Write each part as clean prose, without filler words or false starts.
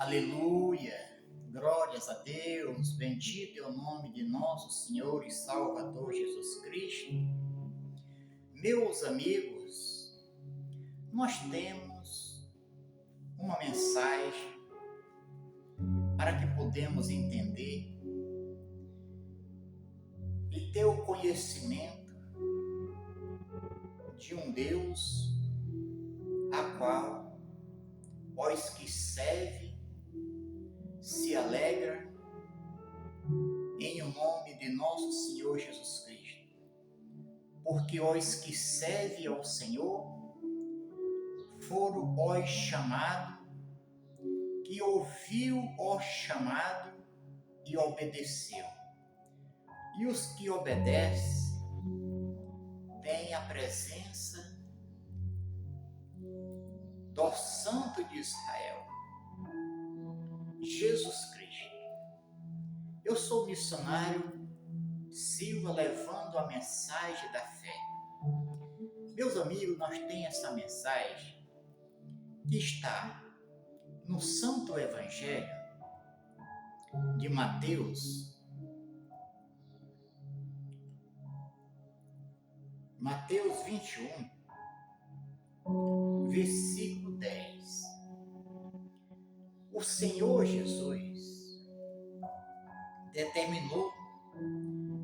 Aleluia! Glórias a Deus! Bendito é o nome de nosso Senhor e Salvador Jesus Cristo. Meus amigos, nós temos uma mensagem para que podemos entender e ter o conhecimento de um Deus a qual os que servem se alegra em o nome de nosso Senhor Jesus Cristo, porque os que servem ao Senhor foram os chamados, que ouviu o chamado e obedeceu. E os que obedecem têm a presença do Santo de Israel, Jesus Cristo. Eu sou missionário Silva, levando a mensagem da fé. Meus amigos, nós temos essa mensagem que está no Santo Evangelho de Mateus 21, versículo 10. O Senhor Jesus determinou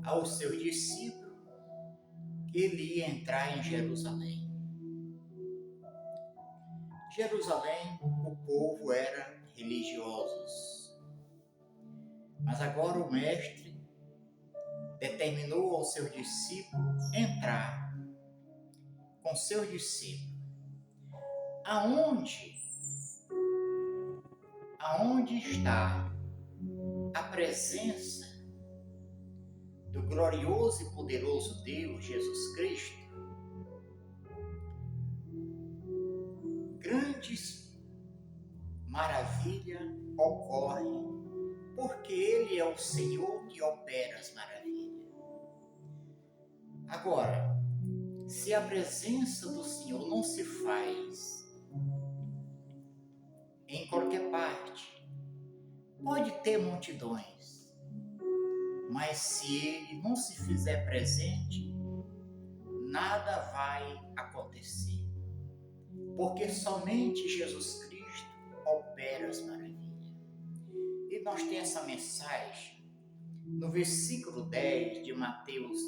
aos seus discípulos que ele ia entrar em Jerusalém. Jerusalém, o povo era religiosos, mas agora o mestre determinou aos seus discípulos entrar com seus discípulos. Aonde está a presença do glorioso e poderoso Deus Jesus Cristo, grandes maravilhas ocorrem, porque Ele é o Senhor que opera as maravilhas. Agora, se a presença do Senhor não se faz em qualquer parte, pode ter multidões, mas se Ele não se fizer presente, nada vai acontecer, porque somente Jesus Cristo opera as maravilhas. E nós temos essa mensagem no versículo 10 de Mateus,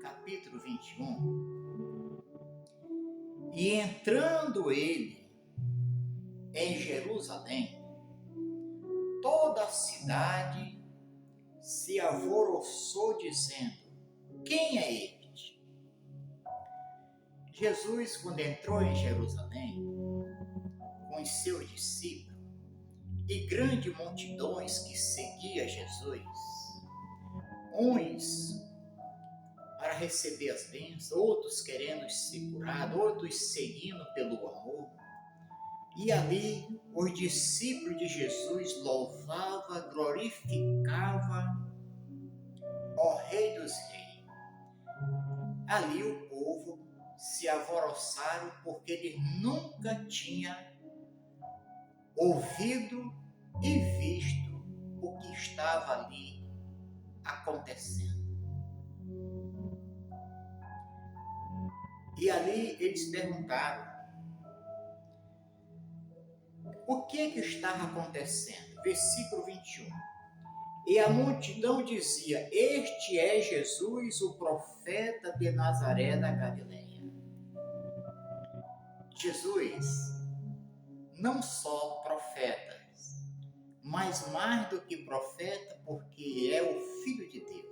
capítulo 21. E entrando ele em Jerusalém, toda a cidade se alvoroçou dizendo: quem é este? Jesus, quando entrou em Jerusalém com os seus discípulos e grandes multidões que seguiam Jesus, uns para receber as bênçãos, outros querendo ser curados, outros seguindo pelo amor. E ali os discípulos de Jesus louvavam, glorificavam o Rei dos Reis. Ali o povo se alvoroçaram porque eles nunca tinham ouvido e visto o que estava ali acontecendo. E ali eles perguntaram: o que estava acontecendo? Versículo 21. E a multidão dizia: este é Jesus, o profeta de Nazaré da Galileia. Jesus, não só profeta, mas mais do que profeta, porque é o Filho de Deus.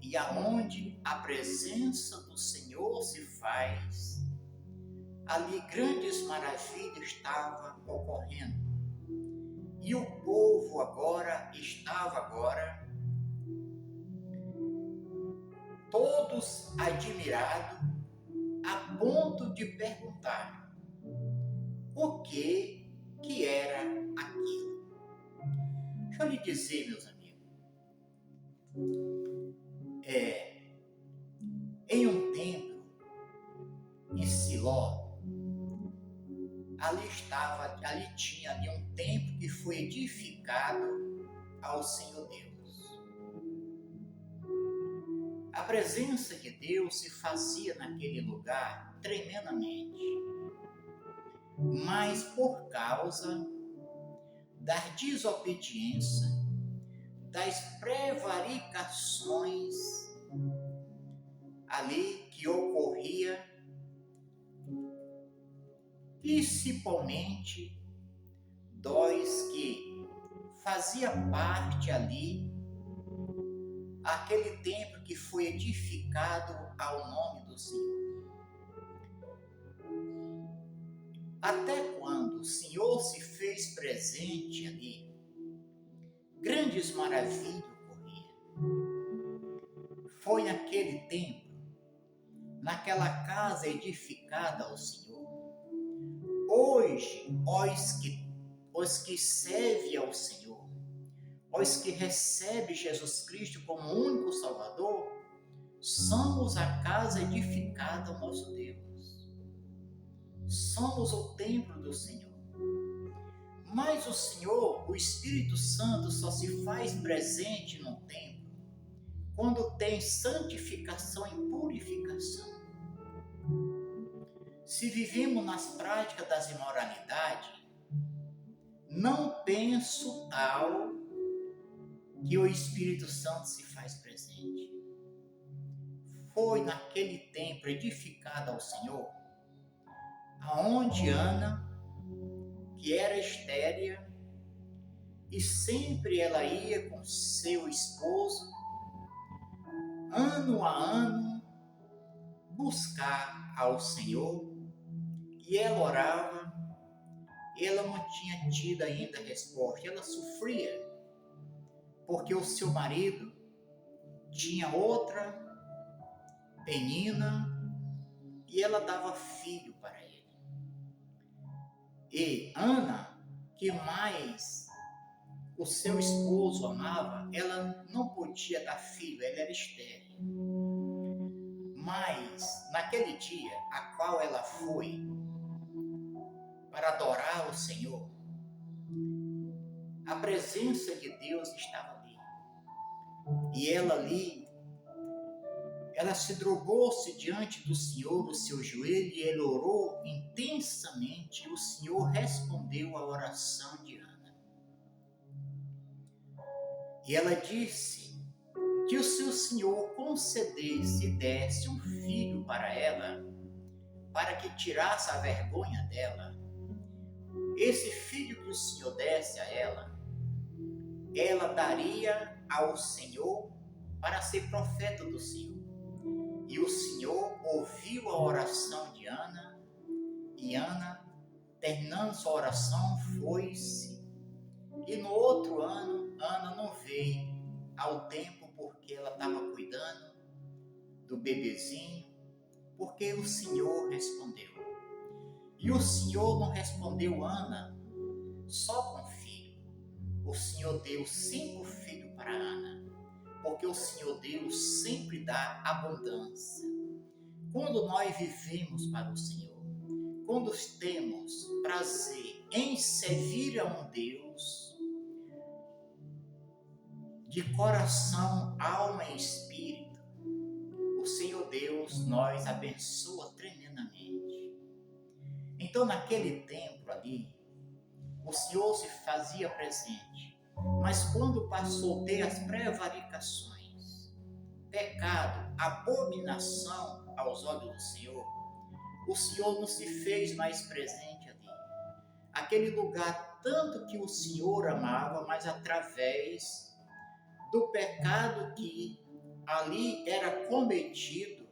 E aonde a presença do Senhor se faz, ali grandes maravilhas estavam ocorrendo. E o povo estava todos admirados, a ponto de perguntar o que era aquilo. Deixa eu lhe dizer, meus amigos, em um templo em Siló, ali tinha ali um templo que foi edificado ao Senhor Deus. A presença de Deus se fazia naquele lugar tremendamente, mas por causa da desobediência, das prevaricações ali que ocorria, principalmente dos que fazia parte ali aquele templo que foi edificado ao nome do Senhor. Até quando o Senhor se fez presente ali, grandes maravilhas ocorriam. Foi naquele templo, naquela casa edificada ao Senhor. Hoje, os que servem ao Senhor, os que recebem Jesus Cristo como único Salvador, somos a casa edificada ao nosso Deus. Somos o templo do Senhor. Mas o Senhor, o Espírito Santo, só se faz presente no templo quando tem santificação e purificação. Se vivemos nas práticas das imoralidades, não penso tal que o Espírito Santo se faz presente. Foi naquele templo edificado ao Senhor, aonde Ana, que era estéril, e sempre ela ia com seu esposo, ano a ano, buscar ao Senhor, e ela orava, e ela não tinha tido ainda resposta, ela sofria, porque o seu marido tinha outra menina, e ela dava filho para ele. E Ana, que mais o seu esposo amava, ela não podia dar filho, ela era estéril. Mas, naquele dia, a qual ela foi para adorar o Senhor, a presença de Deus estava ali. E ela ali, ela se dobrou-se diante do Senhor, o seu joelho, e ela orou intensamente, e o Senhor respondeu à oração de Ana. E ela disse que o seu Senhor concedesse e desse um filho para ela, para que tirasse a vergonha dela. Esse filho que o Senhor desse a ela daria ao Senhor para ser profeta do Senhor. E o Senhor ouviu a oração de Ana, e Ana, terminando sua oração, foi-se. E no outro ano, Ana não veio ao templo porque ela estava cuidando do bebezinho, porque o Senhor respondeu. E o Senhor não respondeu Ana só com filho. O Senhor deu 5 filhos para Ana, porque o Senhor Deus sempre dá abundância. Quando nós vivemos para o Senhor, quando temos prazer em servir a um Deus, de coração, alma e espírito, o Senhor Deus nos abençoa tremendamente. Então, naquele templo ali, o Senhor se fazia presente, mas quando passou a ter as prevaricações, pecado, abominação aos olhos do Senhor, o Senhor não se fez mais presente ali. Aquele lugar, tanto que o Senhor amava, mas através do pecado que ali era cometido,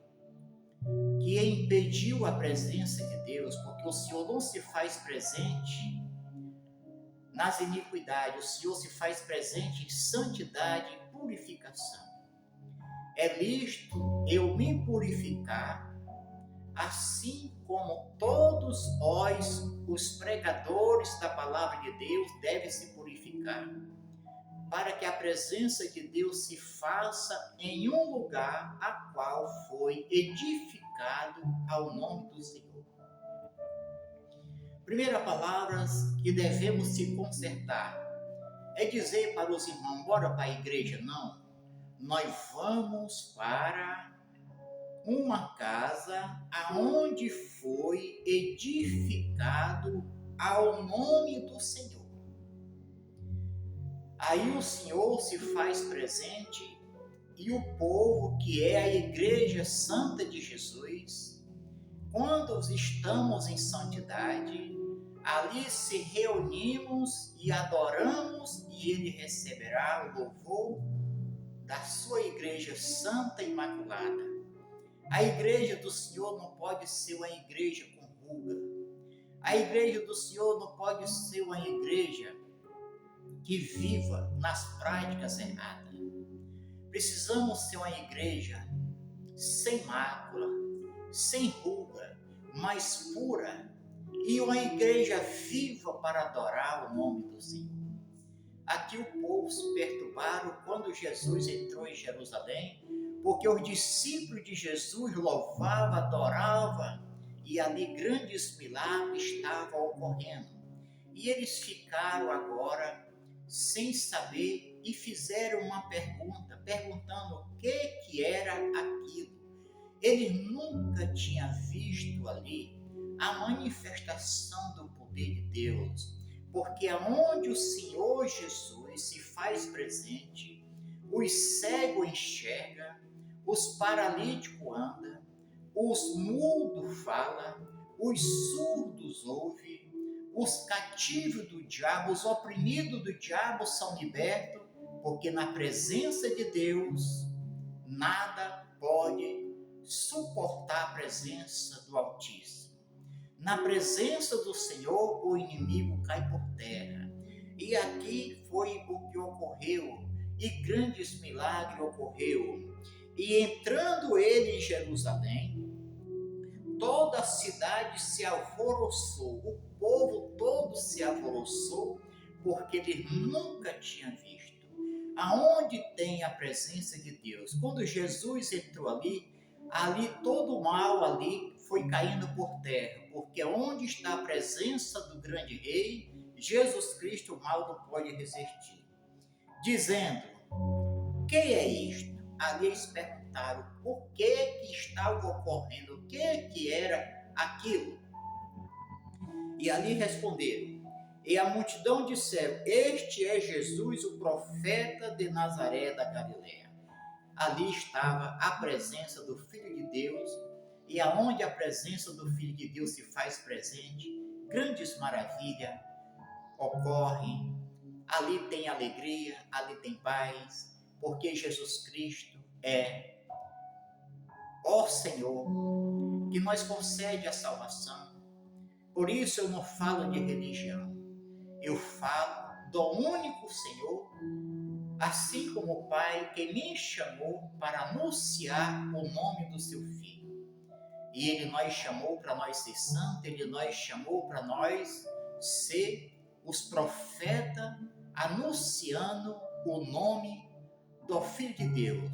que impediu a presença de Deus, porque o Senhor não se faz presente nas iniquidades, o Senhor se faz presente em santidade e purificação. É lícito eu me purificar, assim como todos os pregadores da palavra de Deus devem se purificar, para que a presença de Deus se faça em um lugar a qual foi edificado ao nome do Senhor. Primeira palavra que devemos se consertar é dizer para os irmãos, bora para a igreja, não. Nós vamos para uma casa aonde foi edificado ao nome do Senhor. Aí o Senhor se faz presente e o povo, que é a Igreja Santa de Jesus, quando estamos em santidade, ali se reunimos e adoramos, e Ele receberá o louvor da sua Igreja Santa e Imaculada. A Igreja do Senhor não pode ser uma igreja com ruga. A Igreja do Senhor não pode ser uma igreja que viva nas práticas erradas. Precisamos ser uma igreja sem mácula, sem ruga, mas pura, e uma igreja viva para adorar o nome do Senhor. Aqui o povo se perturbaram quando Jesus entrou em Jerusalém, porque os discípulos de Jesus louvavam, adoravam, e ali grandes milagres estavam ocorrendo. E eles ficaram agora sem saber e fizeram uma pergunta, perguntando o que era aquilo. Eles nunca tinham visto ali a manifestação do poder de Deus, porque aonde o Senhor Jesus se faz presente, os cegos enxergam, os paralíticos andam, os mudos falam, os surdos ouvem, os cativos do diabo, os oprimidos do diabo são libertos, porque na presença de Deus nada pode suportar a presença do Altíssimo. Na presença do Senhor, o inimigo cai por terra. E aqui foi o que ocorreu, e grandes milagres ocorreu. E entrando ele em Jerusalém, toda a cidade se alvoroçou, o povo todo se alvoroçou, porque ele nunca tinha visto. Aonde tem a presença de Deus? Quando Jesus entrou ali todo o mal ali foi caindo por terra, porque onde está a presença do grande rei, Jesus Cristo, o mal não pode resistir. Dizendo, que é isto? Ali eles perguntaram o que estava ocorrendo, o que era aquilo. E ali responderam, e a multidão disseram, este é Jesus, o profeta de Nazaré da Galileia. Ali estava a presença do Filho de Deus, e aonde a presença do Filho de Deus se faz presente, grandes maravilhas ocorrem. Ali tem alegria, ali tem paz, porque Jesus Cristo é ó Senhor, que nos concede a salvação. Por isso eu não falo de religião, eu falo do único Senhor, assim como o Pai que me chamou para anunciar o nome do seu Filho. E Ele nos chamou para nós ser santos, Ele nos chamou para nós ser os profetas anunciando o nome do Filho de Deus.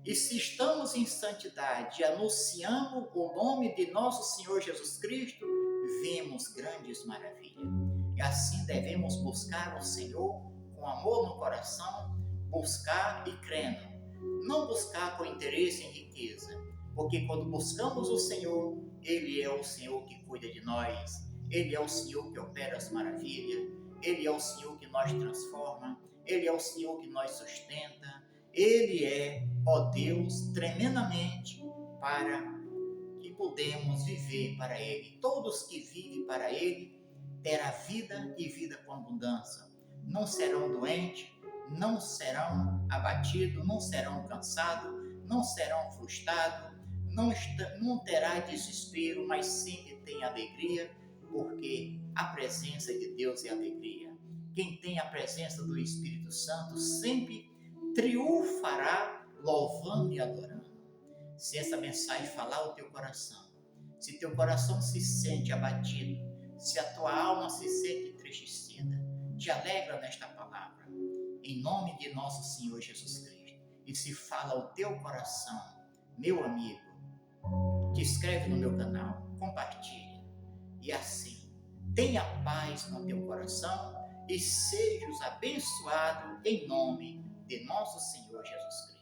E se estamos em santidade e anunciamos o nome de nosso Senhor Jesus Cristo, vemos grandes maravilhas. E assim devemos buscar o Senhor com amor no coração, buscar e crendo. Não buscar com interesse em riqueza, porque quando buscamos o Senhor, Ele é o Senhor que cuida de nós, Ele é o Senhor que opera as maravilhas, Ele é o Senhor que nos transforma, Ele é o Senhor que nos sustenta, Ele é, ó Deus, tremendamente para que podemos viver para Ele. Todos que vivem para Ele terão vida e vida com abundância. Não serão doentes, não serão abatidos, não serão cansados, não serão frustrados, não terá desespero, mas sempre tem alegria, porque a presença de Deus é alegria. Quem tem a presença do Espírito Santo sempre triunfará louvando e adorando. Se essa mensagem falar o teu coração, se teu coração se sente abatido, se a tua alma se sente entristecida, te alegra nesta palavra, em nome de nosso Senhor Jesus Cristo. E se fala o teu coração, meu amigo, te inscreve no meu canal, compartilha, e assim tenha paz no teu coração e sejas abençoado em nome de nosso Senhor Jesus Cristo.